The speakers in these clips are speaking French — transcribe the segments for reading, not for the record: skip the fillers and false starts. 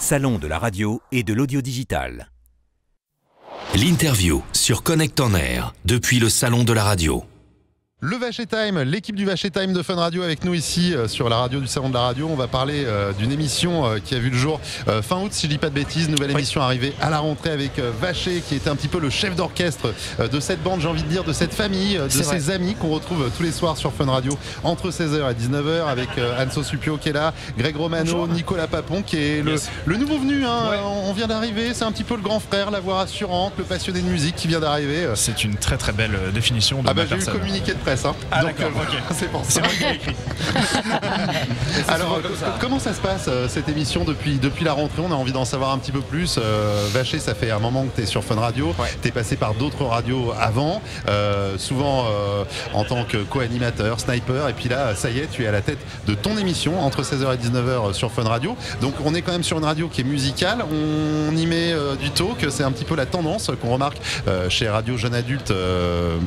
salon de la radio et de l'audio digital. L'interview sur Connect en Air, depuis le salon de la radio. Le Vacher Time, l'équipe du Vacher Time de Fun Radio avec nous ici sur la radio du Salon de la Radio. On va parler d'une émission qui a vu le jour fin août, si je dis pas de bêtises. Nouvelle émission arrivée à la rentrée avec Vacher qui était un petit peu le chef d'orchestre de cette bande, j'ai envie de dire, de cette famille, de ses amis qu'on retrouve tous les soirs sur Fun Radio entre 16h et 19h avec Anso Supio qui est là, Greg Romano, bonjour. Nicolas Papon qui est le nouveau venu. On vient d'arriver, c'est un petit peu le grand frère, la voix rassurante, le passionné de musique qui vient d'arriver. C'est une très très belle définition de ma personne. J'ai eu le communiqué de presse. Ah donc, d'accord, ok. C'est pour ça. C'est moi qui l'ai écrit. Alors, comment ça se passe cette émission depuis la rentrée? On a envie d'en savoir un petit peu plus. Vacher, ça fait un moment que tu es sur Fun Radio. Ouais. Tu es passé par d'autres radios avant, souvent en tant que co-animateur, sniper. Et puis là, ça y est, tu es à la tête de ton émission entre 16h et 19h sur Fun Radio. Donc, on est quand même sur une radio qui est musicale. On y met du talk. C'est un petit peu la tendance qu'on remarque chez Radio Jeune Adulte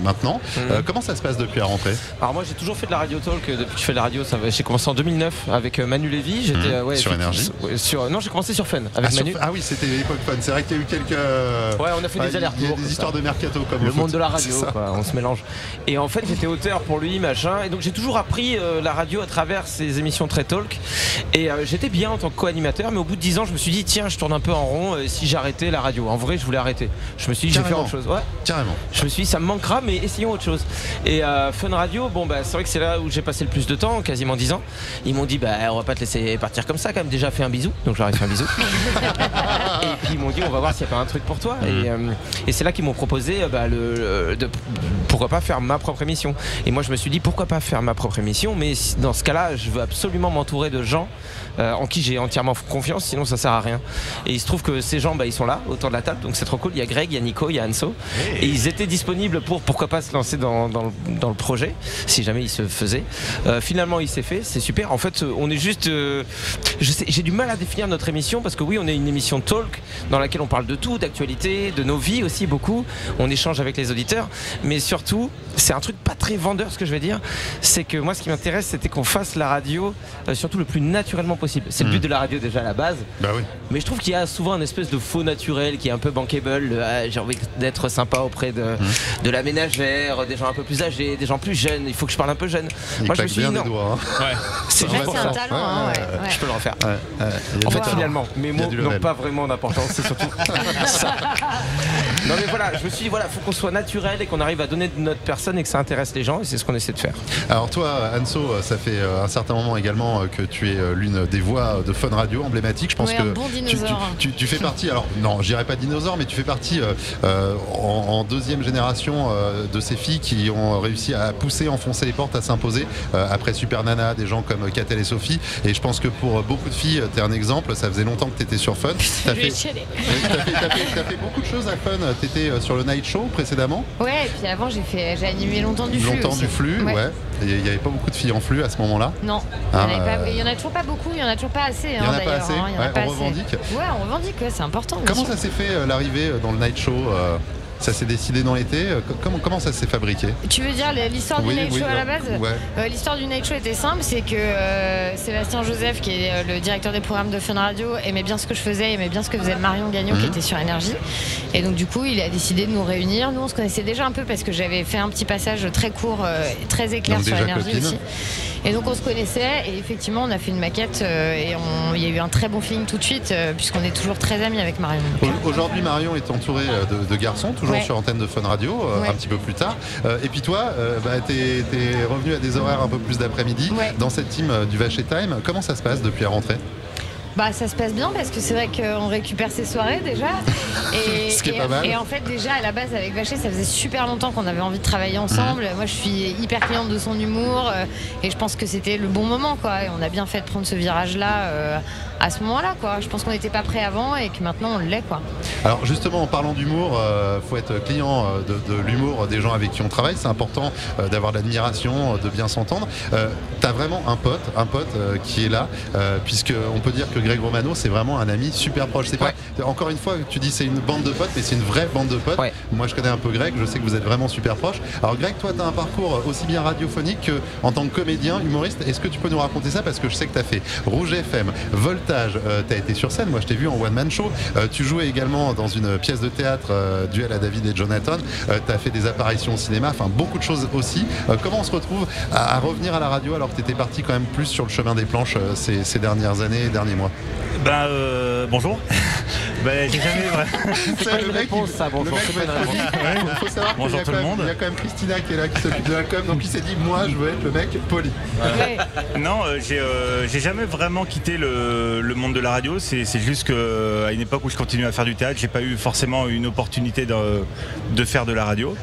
maintenant. Comment ça se passe depuis la rentrée? Alors moi j'ai toujours fait de la radio talk depuis que je fais de la radio. J'ai commencé en 2009 avec Manu Lévy. J'étais sur Énergie. Non, j'ai commencé sur Fun avec Manu. Oui, c'était l'époque Fun. C'est vrai qu'il y a eu quelques. Ouais, on a fait des allers-retours. Il y a des histoires de mercato comme le monde de la radio, quoi, on se mélange. Et en fait j'étais auteur pour lui, machin. Et donc j'ai toujours appris la radio à travers ces émissions très talk. Et j'étais bien en tant que co-animateur, mais au bout de 10 ans je me suis dit tiens, je tourne un peu en rond. Si j'arrêtais la radio, en vrai je voulais arrêter. Je me suis dit je vais faire autre chose. Ouais. Carrément. Je me suis dit ça me manquera, mais essayons autre chose. Et Fun Radio, bon bah c'est vrai que c'est là où j'ai passé le plus de temps, quasiment 10 ans. Ils m'ont dit bah on va pas te laisser partir comme ça quand même, déjà fait un bisou. Donc je leur ai fait un bisou. Et puis ils m'ont dit on va voir s'il n'y a pas un truc pour toi. Et c'est là qu'ils m'ont proposé pourquoi pas faire ma propre émission. Et moi je me suis dit pourquoi pas faire ma propre émission, mais dans ce cas-là je veux absolument m'entourer de gens en qui j'ai entièrement confiance, sinon ça sert à rien. Et il se trouve que ces gens ils sont là autour de la table, donc c'est trop cool. Il y a Greg, il y a Nico, il y a Anso, et ils étaient disponibles pour pourquoi pas se lancer dans le projet si jamais il se faisait. Finalement il s'est fait, c'est super. En fait on est juste j'ai du mal à définir notre émission parce que oui on est une émission talk dans laquelle on parle de tout, d'actualité, de nos vies aussi beaucoup, on échange avec les auditeurs, mais surtout c'est un truc pas très vendeur ce que je vais dire, c'est que moi ce qui m'intéresse c'était qu'on fasse la radio surtout le plus naturellement possible. C'est le but de la radio déjà à la base. Bah oui. Mais je trouve qu'il y a souvent un espèce de faux naturel qui est un peu bankable. J'ai envie d'être sympa auprès de la ménagère, des gens un peu plus âgés, des gens plus jeunes. Il faut que je parle un peu jeune. Moi je me suis dit non. Ouais. C'est un talent. Je peux le refaire. En fait finalement mes mots n'ont pas vraiment d'importance. C'est surtout ça. Non mais voilà, je me suis dit voilà, faut qu'on soit naturel et qu'on arrive à donner de notre personne et que ça intéresse les gens, et c'est ce qu'on essaie de faire. Alors toi Anso, ça fait un certain moment également que tu es l'une des voix de Fun Radio emblématique. Je pense que bon tu fais partie, alors non je dirais pas dinosaure, mais tu fais partie en deuxième génération de ces filles qui ont réussi à pousser, enfoncer les portes, à s'imposer après Super Nana, des gens comme Catel et Sophie, et je pense que pour beaucoup de filles t'es un exemple. Ça faisait longtemps que tu étais sur Fun. T'as fait beaucoup de choses à Fun. T'étais sur le Night Show précédemment. Ouais, et puis avant j'ai animé longtemps du flux. Longtemps du flux, ouais. Il n'y avait pas beaucoup de filles en flux à ce moment-là. Non, il y en a toujours pas beaucoup, il y en a toujours pas assez. Il y en a pas assez. On revendique. Ouais, on revendique, c'est important. Comment ça s'est fait l'arrivée dans le Night Show? Ça s'est décidé dans l'été. Comment ça s'est fabriqué? Tu veux dire l'histoire du Night Show à la base? Ouais. L'histoire du Night Show était simple, c'est que Sébastien Joseph, qui est le directeur des programmes de Fun Radio, aimait bien ce que je faisais, aimait bien ce que faisait Marion Gagnon, qui était sur Énergie. Et donc du coup, il a décidé de nous réunir. Nous, on se connaissait déjà un peu parce que j'avais fait un petit passage très court, très éclair sur Énergie aussi. Et donc on se connaissait, et effectivement on a fait une maquette et il y a eu un très bon feeling tout de suite puisqu'on est toujours très amis avec Marion. Aujourd'hui Marion est entourée de garçons, toujours sur antenne de Fun Radio, un petit peu plus tard. Et puis toi, t'es revenu à des horaires un peu plus d'après-midi dans cette team du Vacher Time. Comment ça se passe depuis la rentrée? Bah ça se passe bien parce que c'est vrai qu'on récupère ses soirées déjà Ce qui est pas mal. Et en fait déjà à la base avec Vacher ça faisait super longtemps qu'on avait envie de travailler ensemble. Moi je suis hyper cliente de son humour et je pense que c'était le bon moment quoi, et on a bien fait de prendre ce virage là à ce moment là quoi. Je pense qu'on n'était pas prêt avant et que maintenant on l'est quoi. Alors justement en parlant d'humour, faut être client de l'humour des gens avec qui on travaille. C'est important d'avoir de l'admiration, de bien s'entendre. T'as vraiment un pote qui est là, puisque on peut dire que Greg Romano, c'est vraiment un ami super proche. C'est pas, encore une fois, tu dis c'est une bande de potes, mais c'est une vraie bande de potes. Moi, je connais un peu Greg, je sais que vous êtes vraiment super proches. Alors Greg, toi, tu as un parcours aussi bien radiophonique qu'en tant que comédien, humoriste. Est-ce que tu peux nous raconter ça? Parce que je sais que tu as fait Rouge FM, Voltage, tu as été sur scène, moi je t'ai vu en one-man show. Tu jouais également dans une pièce de théâtre, Duel à David et Jonathan. Tu as fait des apparitions au cinéma, enfin beaucoup de choses aussi. Comment on se retrouve à revenir à la radio alors que tu étais parti quand même plus sur le chemin des planches ces dernières années et derniers mois? Bonjour. J'ai jamais C'est pas une réponse, ça. Bonjour. Il faut savoir qu'il y a quand même Christina qui est là, qui s'occupe de la com, donc il s'est dit, moi je veux être le mec poli. Non, j'ai jamais vraiment quitté le monde de la radio. C'est juste qu'à une époque où je continuais à faire du théâtre, j'ai pas eu forcément une opportunité de faire de la radio.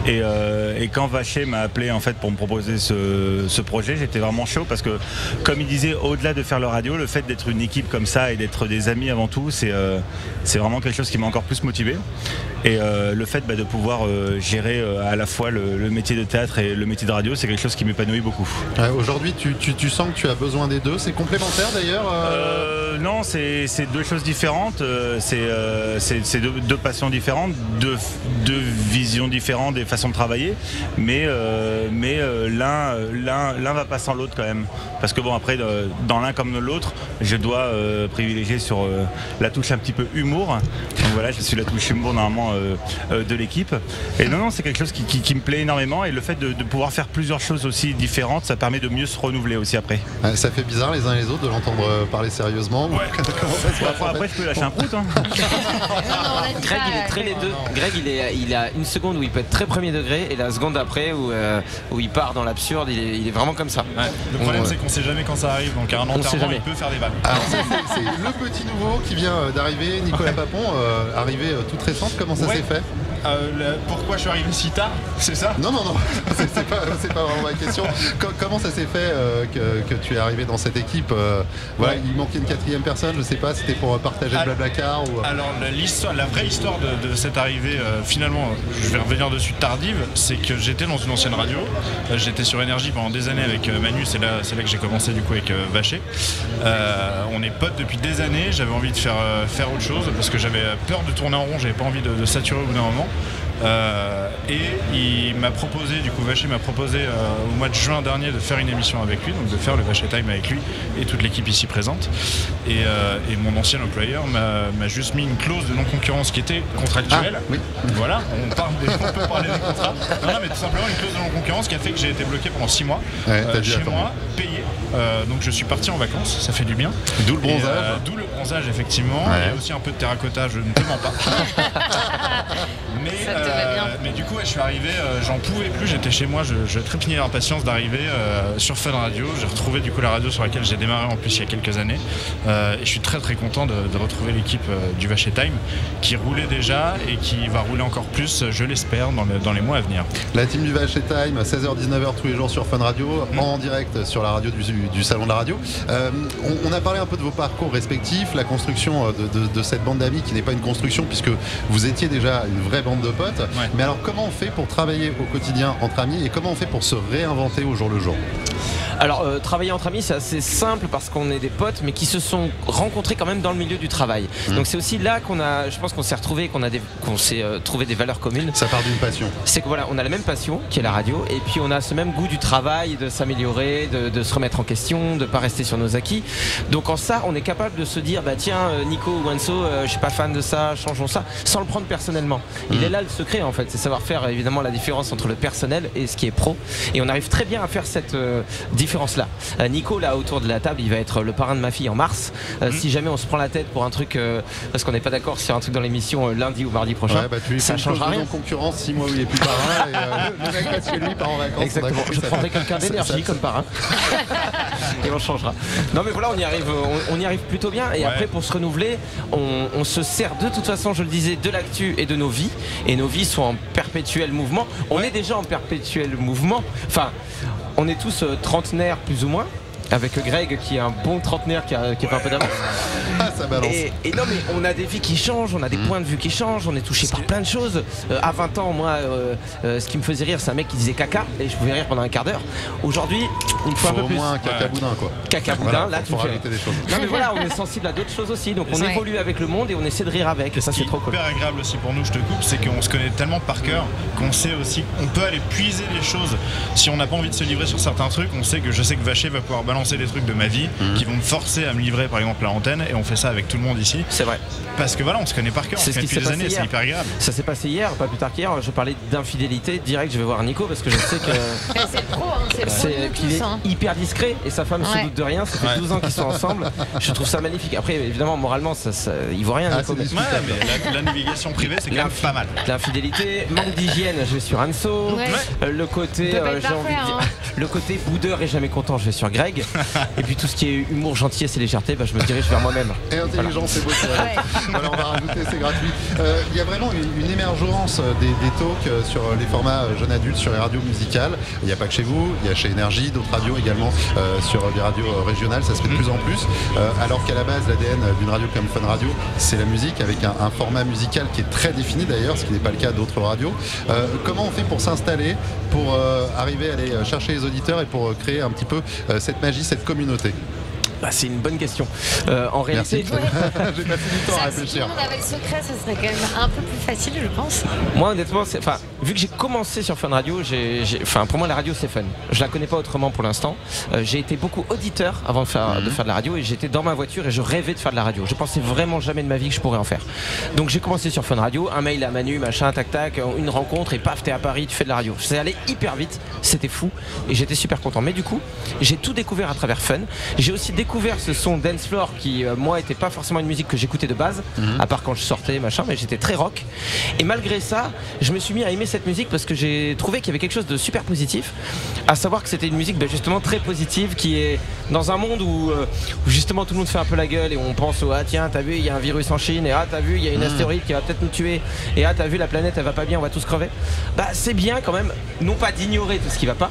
Et quand Vacher m'a appelé en fait pour me proposer ce projet, j'étais vraiment chaud parce que, comme il disait, au-delà de faire la radio, le fait d'être une équipe comme ça et d'être des amis avant tout, c'est vraiment quelque chose qui m'a encore plus motivé. Et le fait de pouvoir gérer à la fois le métier de théâtre et le métier de radio, c'est quelque chose qui m'épanouit beaucoup. Aujourd'hui, tu sens que tu as besoin des deux. C'est complémentaire d'ailleurs Non, c'est deux choses différentes. C'est deux passions différentes, deux visions différentes, des façons de travailler. Mais l'un va pas sans l'autre quand même. Parce que bon, après, dans l'un comme dans l'autre, je dois privilégier sur la touche un petit peu humour. Donc voilà, je suis la touche humour normalement de l'équipe. Et non, c'est quelque chose qui me plaît énormément. Et le fait de pouvoir faire plusieurs choses aussi différentes, ça permet de mieux se renouveler aussi après. Ça fait bizarre les uns et les autres de l'entendre parler sérieusement. Ouais. Après, je peux lâcher un prout. Hein. Greg, il est très les deux. Greg, il a une seconde où il peut être très premier degré et la seconde après où il part dans l'absurde. Il est vraiment comme ça. Ouais. Le problème, c'est qu'on sait jamais quand ça arrive. Donc à un enterrement, il peut faire des vannes. Alors c'est le petit nouveau qui vient d'arriver, Nicolas Papon, arrivé toute récente. Comment ça s'est fait? Pourquoi je suis arrivé si tard? C'est ça? Non, c'est pas vraiment ma question. Comment ça s'est fait que tu es arrivé dans cette équipe? Voilà, il manquait une quatrième personne, je sais pas, c'était pour partager le Blablacar ou... Alors la vraie histoire de cette arrivée, finalement, je vais revenir dessus tardive, c'est que j'étais dans une ancienne radio, j'étais sur Énergie pendant des années avec Manu, c'est là que j'ai commencé du coup avec Vacher. On est potes depuis des années, j'avais envie de faire autre chose parce que j'avais peur de tourner en rond, j'avais pas envie de saturer au bout d'un moment. Et il m'a proposé, du coup Vacher m'a proposé au mois de juin dernier de faire une émission avec lui, donc de faire le Vacher Time avec lui et toute l'équipe ici présente. Et mon ancien employeur m'a juste mis une clause de non-concurrence qui était contractuelle. Ah, oui. Voilà, on peut parler des contrats. Non, mais tout simplement une clause de non-concurrence qui a fait que j'ai été bloqué pendant 6 mois chez moi, payé. Donc je suis parti en vacances, ça fait du bien. D'où le bronzage. D'où le bronzage effectivement. Ouais. Il y a aussi un peu de terracotta, je ne te mens pas. Mais du coup je suis arrivé, j'en pouvais plus, j'étais chez moi, je trépignais d'impatience d'arriver sur Fun Radio. J'ai retrouvé du coup la radio sur laquelle j'ai démarré en plus il y a quelques années et je suis très très content de retrouver l'équipe du Vacher Time qui roulait déjà et qui va rouler encore plus, je l'espère, dans les mois à venir. La team du Vacher Time, 16h-19h tous les jours sur Fun Radio, en direct sur la radio du Salon de la Radio. On a parlé un peu de vos parcours respectifs, la construction de cette bande d'amis qui n'est pas une construction puisque vous étiez déjà une vraie bande de potes. Ouais. Mais alors comment on fait pour travailler au quotidien entre amis et comment on fait pour se réinventer au jour le jour? Alors travailler entre amis c'est assez simple parce qu'on est des potes mais qui se sont rencontrés quand même dans le milieu du travail. Donc c'est aussi là je pense qu'on s'est retrouvés, qu'on s'est trouvé des valeurs communes. Ça part d'une passion. C'est que voilà, on a la même passion qui est la radio et puis on a ce même goût du travail, de s'améliorer, de se remettre en question, de pas rester sur nos acquis. Donc en ça on est capable de se dire bah tiens Nico ou Wanso, je suis pas fan de ça, changeons ça, sans le prendre personnellement. Il est là le secret en fait, c'est savoir faire évidemment la différence entre le personnel et ce qui est pro. Et on arrive très bien à faire cette différence là. Nico là autour de la table il va être le parrain de ma fille en mars. Si jamais on se prend la tête pour un truc parce qu'on n'est pas d'accord sur un truc dans l'émission lundi ou mardi prochain, ça changera rien. En concurrence 6 mois où il est plus parrain et le mec reste chez lui part en vacances. Exactement, je prendrai quelqu'un d'énergie comme parrain et on changera. Non mais voilà, on y arrive plutôt bien et après pour se renouveler on se sert de toute façon, je le disais, de l'actu et de nos vies et nos vies sont en perpétuel mouvement. On est déjà en perpétuel mouvement, enfin on est tous trentenaires plus ou moins. avec Greg qui est un bon trentenaire qui a fait un peu d'avance. Ça balance. Et non mais on a des vies qui changent, on a des points de vue qui changent, on est touché par plein de choses. À 20 ans, moi, ce qui me faisait rire, c'est un mec qui disait caca et je pouvais rire pendant un quart d'heure. Aujourd'hui, il me faut un peu plus. Au moins caca boudin quoi. Caca boudin, là tu me fais rajouter des choses. Non mais voilà, on est sensible à d'autres choses aussi, donc on évolue avec le monde et on essaie de rire avec. Et ça c'est trop cool. Hyper agréable aussi pour nous, je te coupe, c'est qu'on se connaît tellement par cœur qu'on sait aussi, on peut aller puiser les choses. Si on n'a pas envie de se livrer sur certains trucs, je sais que Vacher va pouvoir balancer des trucs de ma vie qui vont me forcer à me livrer par exemple à l'antenne, et on fait ça avec tout le monde ici. C'est vrai. Parce que voilà, on se connaît par cœur, on se connaît depuis des années, c'est hyper agréable. Ça s'est passé hier, pas plus tard qu'hier, je parlais d'infidélité, direct je vais voir Nico parce que je sais que c'est trop, qu'il est hyper discret et sa femme se doute de rien, ça fait 12 ans qu'ils sont ensemble. Je trouve ça magnifique. Après évidemment moralement il vaut rien Nico. Mais la navigation privée c'est quand même pas mal. L'infidélité, manque d'hygiène, je vais sur Anso. Le côté j'ai envie de dire, le côté boudeur et jamais content, je vais sur Greg. Et puis tout ce qui est humour, gentillesse et légèreté, je me dirige vers moi-même. Et intelligence, c'est beau. Voilà, on va rajouter, c'est gratuit. Il y a vraiment une émergence des talks sur les formats jeunes adultes sur les radios musicales. Il n'y a pas que chez vous, il y a chez Énergie, d'autres radios également sur des radios régionales, ça se fait de plus en plus. Alors qu'à la base, l'ADN d'une radio comme Fun Radio, c'est la musique avec un format musical qui est très défini d'ailleurs, ce qui n'est pas le cas d'autres radios. Comment on fait pour s'installer, pour arriver à aller chercher les auditeurs et pour créer un petit peu cette magie, cette communauté? C'est une bonne question. En réalité, j'ai passé du temps à réfléchir. Si tout le monde avait le secret, ça serait quand même un peu plus facile, je pense. Moi, honnêtement, vu que j'ai commencé sur Fun Radio, pour moi, la radio, c'est fun. Je la connais pas autrement pour l'instant. J'ai été beaucoup auditeur avant de faire de la radio et j'étais dans ma voiture et je rêvais de faire de la radio. Je pensais vraiment jamais de ma vie que je pourrais en faire. Donc j'ai commencé sur Fun Radio, un mail à Manu, machin, tac tac, une rencontre et paf, t'es à Paris, tu fais de la radio. C'est allé hyper vite, c'était fou et j'étais super content. Mais du coup, j'ai tout découvert à travers Fun. J'ai aussi découvert ce son dance floor qui moi était pas forcément une musique que j'écoutais de base, à part quand je sortais machin, mais j'étais très rock. Et malgré ça, je me suis mis à aimer cette musique parce que j'ai trouvé qu'il y avait quelque chose de super positif, à savoir que c'était une musique justement très positive qui est dans un monde où justement tout le monde fait un peu la gueule et on pense ah tiens t'as vu il y a un virus en Chine et ah t'as vu il y a une astéroïde qui va peut-être nous tuer et ah t'as vu la planète elle va pas bien, on va tous crever. C'est bien quand même, non pas d'ignorer tout ce qui va pas,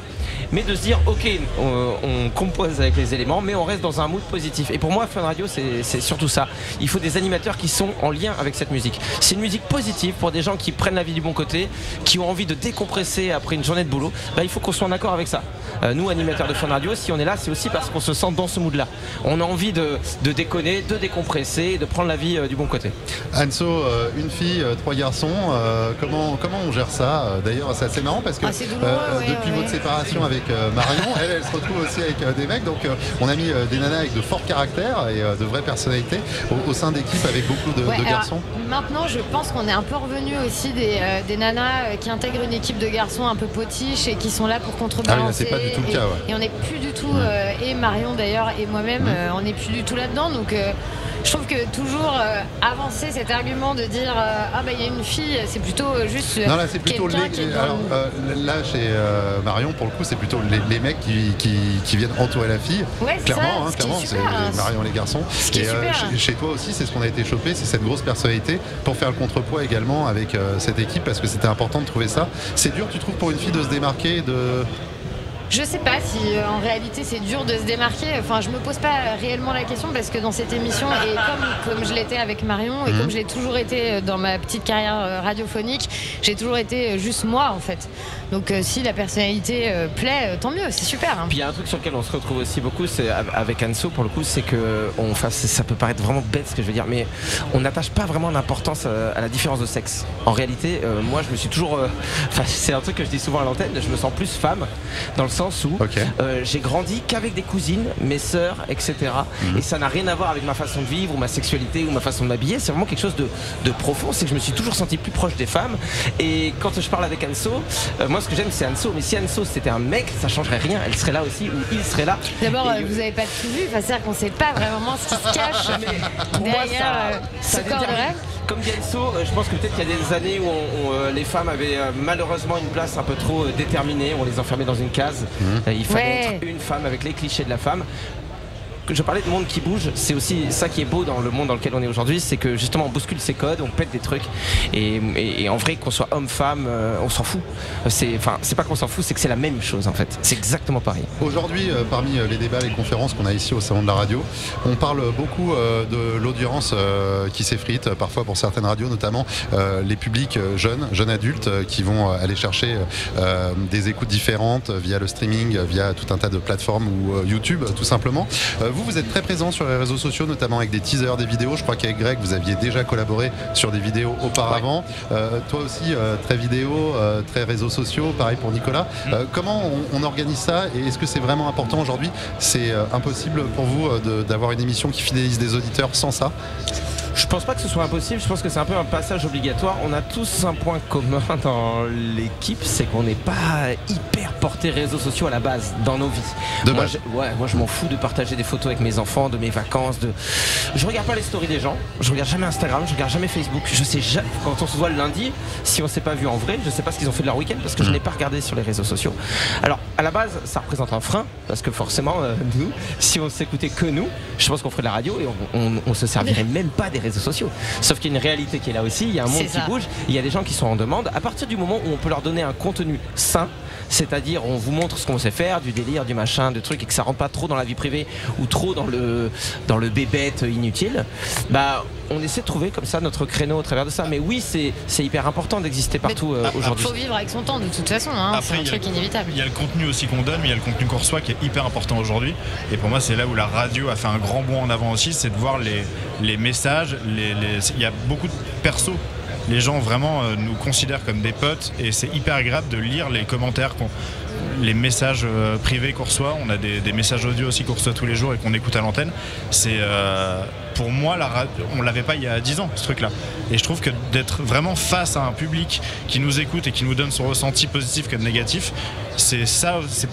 mais de se dire ok on compose avec les éléments mais on reste dans un mood positif. Et pour moi Fun Radio c'est surtout ça, il faut des animateurs qui sont en lien avec cette musique. C'est une musique positive pour des gens qui prennent la vie du bon côté, qui ont envie de décompresser après une journée de boulot. Il faut qu'on soit en accord avec ça. Nous animateurs de Fun Radio, si on est là c'est aussi parce qu'on se sent dans ce mood là, on a envie de déconner, de décompresser, de prendre la vie du bon côté. Anso, une fille, 3 garçons, comment on gère ça? D'ailleurs c'est assez marrant parce que depuis votre séparation avec Marion, elle se retrouve aussi avec des mecs, donc on a mis des nanas avec de forts caractères et de vraies personnalités au sein d'équipes avec beaucoup de garçons. Maintenant je pense qu'on est un peu revenu aussi des nanas qui intègrent une équipe de garçons un peu potiches et qui sont là pour contrebalancer. C'est pas du tout le cas. Et on n'est plus du tout, et Marion d'ailleurs et moi-même, on n'est plus du tout là-dedans, donc je trouve que toujours avancer cet argument de dire il y a une fille, c'est plutôt juste non là c'est plutôt là chez Marion pour le coup c'est plutôt les mecs qui viennent entourer la fille, clairement, c'est Marion les garçons. Et chez toi aussi c'est ce qu'on a été chopé, c'est cette grosse personnalité pour faire le contrepoids également avec cette équipe, parce que c'était important de trouver ça. C'est dur tu trouves pour une fille de se démarquer Je sais pas si en réalité c'est dur de se démarquer. Enfin, je me pose pas réellement la question parce que dans cette émission, et comme je l'étais avec Marion et comme je l'ai toujours été dans ma petite carrière radiophonique, j'ai toujours été juste moi en fait. Donc si la personnalité plaît, tant mieux, c'est super. Puis il y a un truc sur lequel on se retrouve aussi beaucoup, c'est avec Anso pour le coup, c'est que ça peut paraître vraiment bête ce que je veux dire, mais on n'attache pas vraiment d'importance à la différence de sexe. En réalité, moi je me suis toujours, c'est un truc que je dis souvent à l'antenne, je me sens plus femme dans le sens où j'ai grandi qu'avec des cousines, mes sœurs, etc. Et ça n'a rien à voir avec ma façon de vivre ou ma sexualité ou ma façon de m'habiller. C'est vraiment quelque chose de profond. C'est que je me suis toujours senti plus proche des femmes. Et quand je parle avec Anso, moi ce que j'aime c'est Anso. Mais si Anso c'était un mec, ça changerait rien. Elle serait là aussi ou il serait là. D'abord, vous n'avez pas tout vu. C'est-à-dire qu'on ne sait pas vraiment ce qui se cache derrière ce corps de rêve. Comme dit Anso, je pense que peut-être qu'il y a des années où les femmes avaient malheureusement une place un peu trop déterminée. On les enfermait dans une case. Il fallait être une femme avec les clichés de la femme. je parlais de monde qui bouge, c'est aussi ça qui est beau dans le monde dans lequel on est aujourd'hui, c'est que justement on bouscule ses codes, on pète des trucs et en vrai qu'on soit homme, femme, on s'en fout. C'est pas qu'on s'en fout, c'est que c'est la même chose en fait. C'est exactement pareil. Aujourd'hui, parmi les débats, les conférences qu'on a ici au Salon de la Radio, on parle beaucoup de l'audience qui s'effrite, parfois pour certaines radios, notamment les publics jeunes adultes qui vont aller chercher des écoutes différentes via le streaming, via tout un tas de plateformes ou YouTube tout simplement. Vous êtes très présent sur les réseaux sociaux, notamment avec des teasers, des vidéos. Je crois qu'avec Greg, vous aviez déjà collaboré sur des vidéos auparavant. Toi aussi, très vidéo, très réseaux sociaux, pareil pour Nicolas. Comment on organise ça et est-ce que c'est vraiment important aujourd'hui? C'est impossible pour vous d'avoir une émission qui fidélise des auditeurs sans ça? Je pense pas que ce soit impossible, je pense que c'est un peu un passage obligatoire. On a tous un point commun dans l'équipe, c'est qu'on n'est pas hyper porté réseaux sociaux à la base dans nos vies. Moi je m'en fous de partager des photos avec mes enfants, de mes vacances, je regarde pas les stories des gens, je regarde jamais Instagram, je regarde jamais Facebook. Je sais jamais, quand on se voit le lundi, si on s'est pas vu en vrai, je sais pas ce qu'ils ont fait de leur week-end parce que je n'ai pas regardé sur les réseaux sociaux. Alors à la base ça représente un frein parce que forcément nous, si on s'écoutait que nous, je pense qu'on ferait de la radio et on se servirait même pas des réseaux sociaux. Sauf qu'il y a une réalité qui est là aussi, il y a un monde qui bouge, il y a des gens qui sont en demande. À partir du moment où on peut leur donner un contenu sain, c'est-à-dire on vous montre ce qu'on sait faire, du délire, du machin, de trucs et que ça rentre pas trop dans la vie privée ou trop dans le bébête inutile, bah on essaie de trouver comme ça notre créneau au travers de ça. Mais oui, c'est hyper important d'exister partout aujourd'hui. Il faut vivre avec son temps de toute façon, hein, c'est un truc inévitable. Il y a le contenu aussi qu'on donne, mais il y a le contenu qu'on reçoit qui est hyper important aujourd'hui. Et pour moi, c'est là où la radio a fait un grand bond en avant aussi, c'est de voir les messages. Il y a beaucoup de persos. Les gens vraiment nous considèrent comme des potes et c'est hyper agréable de lire les commentaires, les messages privés qu'on reçoit. On a des messages audio aussi qu'on reçoit tous les jours et qu'on écoute à l'antenne. C'est pour moi, on l'avait pas il y a 10 ans ce truc-là. Et je trouve que d'être vraiment face à un public qui nous écoute et qui nous donne son ressenti positif comme négatif, c'est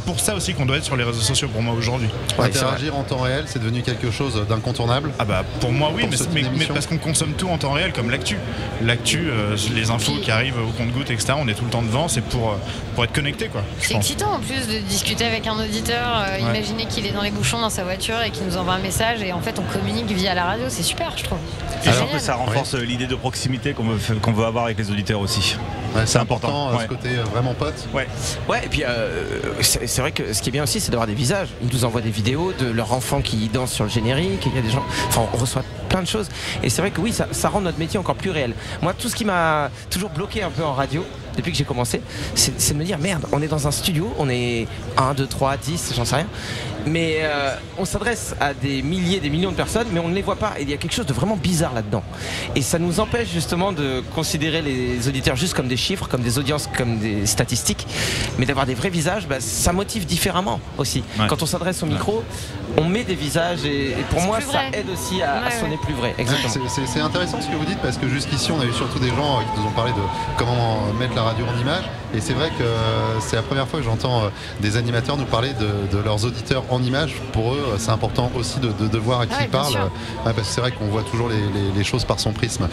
pour ça aussi qu'on doit être sur les réseaux sociaux pour moi aujourd'hui. Interagir en temps réel, c'est devenu quelque chose d'incontournable. Ah bah pour moi oui, mais parce qu'on consomme tout en temps réel comme l'actu. L'actu, les infos qui arrivent au compte-gouttes, etc. On est tout le temps devant, c'est pour être connecté quoi. C'est excitant en plus de discuter avec un auditeur. Imaginez qu'il est dans les bouchons dans sa voiture et qu'il nous envoie un message et en fait on communique via la radio, c'est super je trouve. Et je trouve que ça renforce l'idée de proximité qu'on veut avoir avec les auditeurs aussi. Ouais, c'est important ce côté vraiment pote. Ouais, et puis c'est vrai que ce qui est bien aussi c'est d'avoir des visages. Ils nous envoient des vidéos de leurs enfants qui dansent sur le générique, il y a des gens, enfin on reçoit plein de choses et c'est vrai que oui ça rend notre métier encore plus réel. Moi tout ce qui m'a toujours bloqué un peu en radio depuis que j'ai commencé, c'est de me dire merde, on est dans un studio, on est 1, 2, 3, 10, j'en sais rien, mais on s'adresse à des milliers, des millions de personnes, mais on ne les voit pas. Et il y a quelque chose de vraiment bizarre là-dedans. Et ça nous empêche justement de considérer les auditeurs juste comme des chiffres, comme des audiences, comme des statistiques, mais d'avoir des vrais visages, ça motive différemment aussi. Ouais. Quand on s'adresse au micro, on met des visages et pour moi ça aide aussi à sonner plus vrai. Exactement. C'est intéressant ce que vous dites parce que jusqu'ici on a eu surtout des gens qui nous ont parlé de comment mettre la radio en image et c'est vrai que c'est la première fois que j'entends des animateurs nous parler de leurs auditeurs en image. Pour eux c'est important aussi de voir à qui ils parlent parce que c'est vrai qu'on voit toujours les choses par son prisme.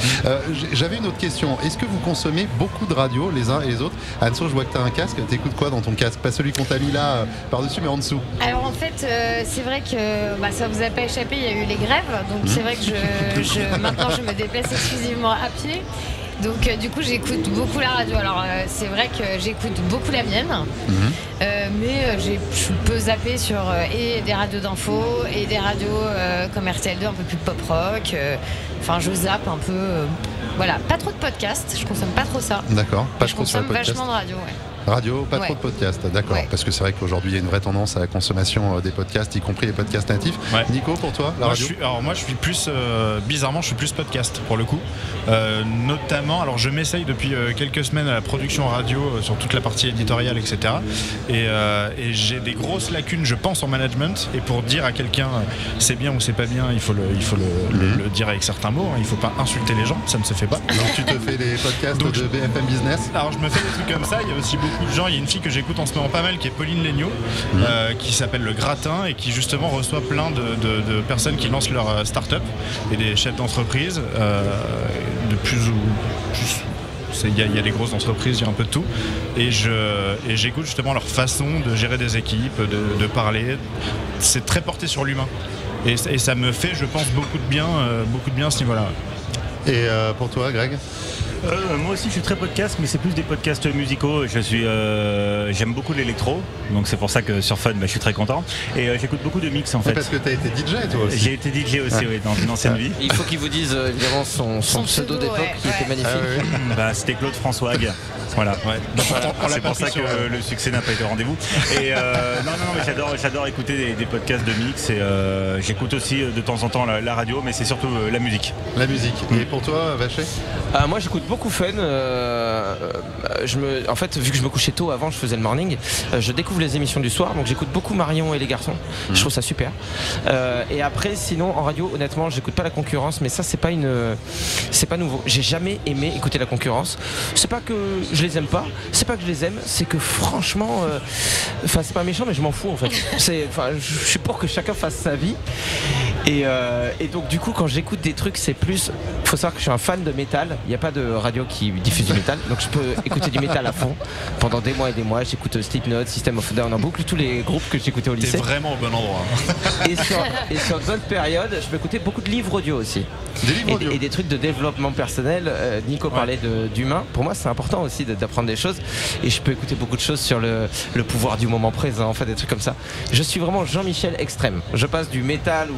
J'avais une autre question, est-ce que vous consommez beaucoup de radio les uns et les autres? Anso, je vois que tu as un casque, t'écoutes quoi dans ton casque? Pas celui qu'on t'a mis là par-dessus mais en dessous. Alors en fait c'est vrai que ça vous a pas échappé, il y a eu les grèves donc c'est vrai que maintenant je me déplace exclusivement à pied. Donc du coup j'écoute beaucoup la radio. Alors c'est vrai que j'écoute beaucoup la mienne, mais je peux zapper sur et des radios d'info et des radios comme RTL2 un peu plus pop rock. Enfin je zappe un peu. Voilà, pas trop de podcasts, je consomme pas trop ça. D'accord, pas trop sur le podcast. Je consomme vachement de radio, Radio, pas trop de podcasts, d'accord. Parce que c'est vrai qu'aujourd'hui il y a une vraie tendance à la consommation des podcasts, y compris les podcasts natifs. Nico, pour toi, la radio? Moi je suis plus, bizarrement je suis plus podcast pour le coup. Notamment, alors je m'essaye depuis quelques semaines à la production radio sur toute la partie éditoriale, etc. Et j'ai des grosses lacunes, je pense, en management. Et pour dire à quelqu'un c'est bien ou c'est pas bien, il faut le dire avec certains mots. Il faut pas insulter les gens, ça ne se fait pas. Donc tu te fais des podcasts de BFM Business? Alors je me fais des trucs comme ça, il y a aussi beaucoup de gens, il y a une fille que j'écoute en ce moment pas mal qui est Pauline Legnaud, qui s'appelle Le Gratin et qui justement reçoit plein de personnes qui lancent leur start-up et des chefs d'entreprise de plus ou Il y a les grosses entreprises, il y a un peu de tout. Et j'écoute justement leur façon de gérer des équipes, de parler. C'est très porté sur l'humain. Et ça me fait, je pense, beaucoup de bien à ce niveau-là. Et pour toi, Greg ? Moi aussi je suis très podcast, mais c'est plus des podcasts musicaux. J'aime beaucoup l'électro, donc c'est pour ça que sur Fun je suis très content. Et j'écoute beaucoup de mix en fait. Parce que tu as été DJ toi aussi. J'ai été DJ aussi, oui, dans une ancienne vie. Il faut qu'il vous dise évidemment son pseudo d'époque qui était magnifique. C'était Claude François Hague. Voilà. Ouais. C'est pour ça que le succès n'a pas été au rendez-vous. Et non, mais j'adore écouter des podcasts de mix et j'écoute aussi de temps en temps la radio, mais c'est surtout la musique. La musique. Et pour toi, Vaché ? Moi j'écoute beaucoup Fun. En fait, vu que je me couchais tôt avant, je faisais le morning. Je découvre les émissions du soir, donc j'écoute beaucoup Marion et les garçons. Je trouve ça super. Et après, sinon en radio, honnêtement, j'écoute pas la concurrence, mais ça c'est pas nouveau. J'ai jamais aimé écouter la concurrence. C'est pas que je les aime pas, c'est pas que je les aime, c'est que franchement, c'est pas méchant, mais je m'en fous en fait. Je suis pour que chacun fasse sa vie. Et donc du coup, quand j'écoute des trucs, c'est plus. Faut savoir que je suis un fan de métal. Il n'y a pas de radio qui diffuse du métal, donc je peux écouter du métal à fond pendant des mois et des mois. J'écoute Slipknot, System of a Down en boucle, tous les groupes que j'écoutais au lycée. T'es vraiment au bon endroit. Et sur d'autres périodes, je peux écouter beaucoup de livres audio aussi. Et des trucs de développement personnel. Nico parlait d'humain. Pour moi, c'est important aussi d'apprendre des choses. Et je peux écouter beaucoup de choses sur le pouvoir du moment présent, en fait, des trucs comme ça. Je suis vraiment Jean-Michel extrême. Je passe du métal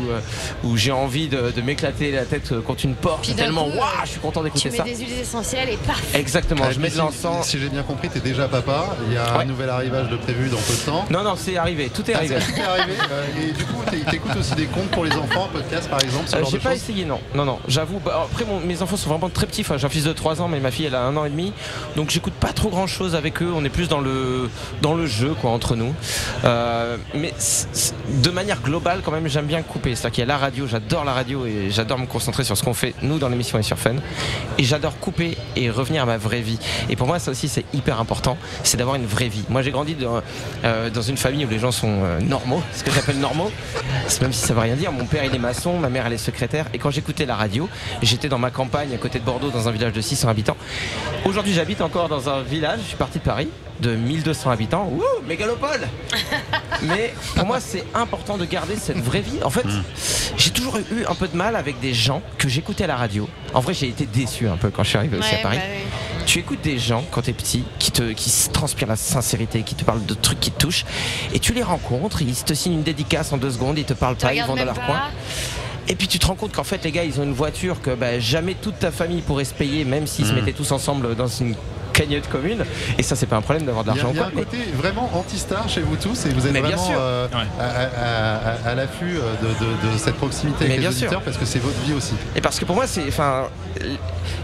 où j'ai envie de m'éclater la tête contre une porte. Tellement, je suis content d'écouter ça. Tu mets des huiles essentielles et paf. Exactement, je mets de l'encens. Si j'ai bien compris, t'es déjà papa. Il y a un nouvel arrivage de prévu dans peu de temps. Non, c'est arrivé, tout est arrivé. Tout est arrivé. Et du coup, t'écoutes aussi des contes pour les enfants, podcast par exemple, ce genre j'ai de pas choses. essayé, non, j'avoue. Après, mes enfants sont vraiment très petits. Enfin, j'ai un fils de 3 ans, mais ma fille elle a 1 an et demi. Donc j'écoute pas trop grand chose avec eux. On est plus dans le jeu, quoi, entre nous. Mais de manière globale, quand même, j'aime bien couper. C'est-à-dire qu'il y a la radio, j'adore la radio et j'adore me concentrer sur ce qu'on fait, nous, dans l'émission et sur Fun. Et j'adore couper et revenir à ma vraie vie. Et pour moi, ça aussi, c'est hyper important. C'est d'avoir une vraie vie. Moi, j'ai grandi dans une famille où les gens sont normaux, ce que j'appelle normaux. Même si ça veut rien dire. Mon père, il est maçon, ma mère, elle est secrétaire. Et quand j'écoutais la radio, j'étais dans ma campagne, à côté de Bordeaux, dans un village de 600 habitants. Aujourd'hui, j'habite encore dans un village, je suis parti de Paris, de 1200 habitants. Wouh, mégalopole. Mais pour moi, c'est important de garder cette vraie vie. En fait, j'ai toujours eu un peu de mal avec des gens que j'écoutais à la radio. En vrai, j'ai été déçu un peu quand je suis arrivé aussi à Paris. Tu écoutes des gens quand t'es petit qui se transpirent la sincérité, qui te parlent de trucs qui te touchent, et tu les rencontres, ils te signent une dédicace en 2 secondes, ils te parlent pas, ils vont dans leur coin. Et puis tu te rends compte qu'en fait les gars ils ont une voiture que jamais toute ta famille pourrait se payer, même s'ils se mettaient tous ensemble dans une cagnotte commune. Et ça, c'est pas un problème d'avoir de l'argent. Il y a un côté vraiment anti-star chez vous tous et vous êtes vraiment à l'affût de cette proximité avec les auditeurs parce que c'est votre vie aussi. Et parce que pour moi,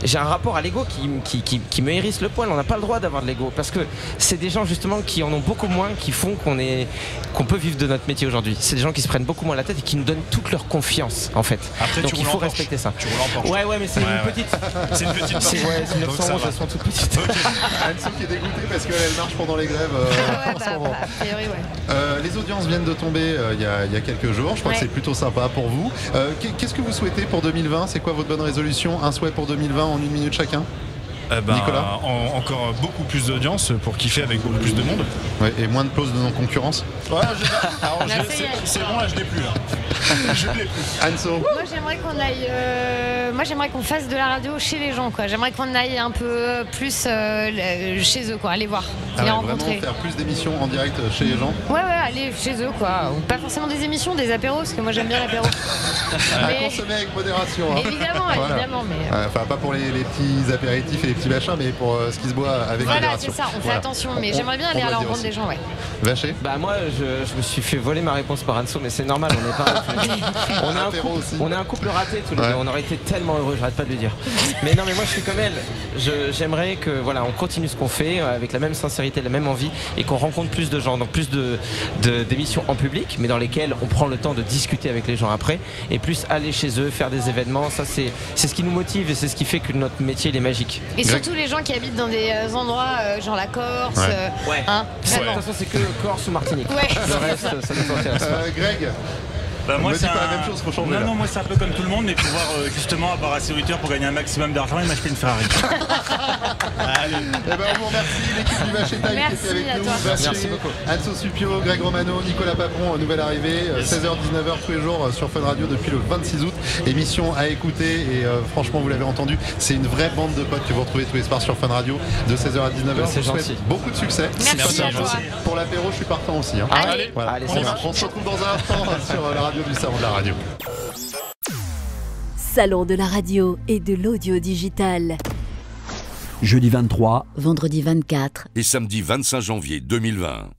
j'ai un rapport à l'ego qui me hérisse le poil. On n'a pas le droit d'avoir de l'ego parce que c'est des gens justement qui en ont beaucoup moins, qui font qu'on peut vivre de notre métier aujourd'hui. C'est des gens qui se prennent beaucoup moins la tête et qui nous donnent toute leur confiance en fait. Après, donc il faut respecter ça. Tu roules en Porsche. Ouais, mais c'est une petite. C'est une petite. C'est une 911, elles sont toutes petites. Anne-Sophie qui est dégoûtée parce qu'elle marche pendant les grèves en ce moment. A priori, les audiences viennent de tomber il y a quelques jours. Je crois que c'est plutôt sympa pour vous. Qu'est-ce que vous souhaitez pour 2020 ? C'est quoi votre bonne résolution ? Un souhait pour 2020 en 1 minute chacun ? Nicolas, encore beaucoup plus d'audience pour kiffer avec beaucoup plus de monde. Ouais, et moins de clauses de non-concurrence. C'est bon, là je l'ai plus. Je l'ai plus. Anso. Moi j'aimerais qu'on aille. Moi j'aimerais qu'on fasse de la radio chez les gens, quoi. J'aimerais qu'on aille un peu plus chez eux, quoi. Aller voir, les rencontrer. Vraiment faire plus d'émissions en direct chez les gens. Ouais, aller chez eux, quoi. Ou pas forcément des émissions, des apéros, parce que moi j'aime bien l'apéro. À consommer avec modération. Hein. Évidemment, mais. Enfin, pas pour les petits apéritifs et les petits machins, mais pour ce qui se boit avec modération. Voilà, c'est ça. On fait attention, mais j'aimerais bien aller à la rencontre des gens, ouais. Vaché. Moi, je me suis fait voler ma réponse par Anso, mais c'est normal. On est pas. On est un couple raté tous les deux. On aurait été tellement heureux, j'arrête pas de le dire. Mais non, mais moi je suis comme elle. J'aimerais que on continue ce qu'on fait avec la même sincérité, la même envie, et qu'on rencontre plus de gens, donc plus d'émissions en public, mais dans lesquelles on prend le temps de discuter avec les gens après, et plus aller chez eux, faire des événements. Ça c'est ce qui nous motive et c'est ce qui fait que notre métier il est magique. Et surtout les gens qui habitent dans des endroits genre la Corse. De toute façon c'est que Corse ou Martinique. Le reste ça nous intéresse pas. Greg. Moi, c'est pas la même chose, faut changer. Non, moi c'est un peu comme tout le monde, mais pouvoir justement avoir assez auditeurs pour gagner un maximum d'argent et m'acheter une Ferrari. Allez. On vous remercie, l'équipe du Vacher Time qui était avec nous. Merci beaucoup. Anso Supio, Greg Romano, Nicolas Papon, nouvelle arrivée, 16h-19h tous les jours sur Fun Radio depuis le 26 août. Émission à écouter et franchement, vous l'avez entendu, c'est une vraie bande de potes que vous retrouvez tous les soirs sur Fun Radio de 16h à 19h. C'est gentil. Beaucoup de succès. Merci à toi. Pour l'apéro, je suis partant aussi. Hein. Allez. Voilà. Allez, On se retrouve dans un instant sur la radio du Salon de la Radio. Salon de la radio et de l'audio digital. Jeudi 23, Vendredi 24. Et samedi 25 janvier 2020.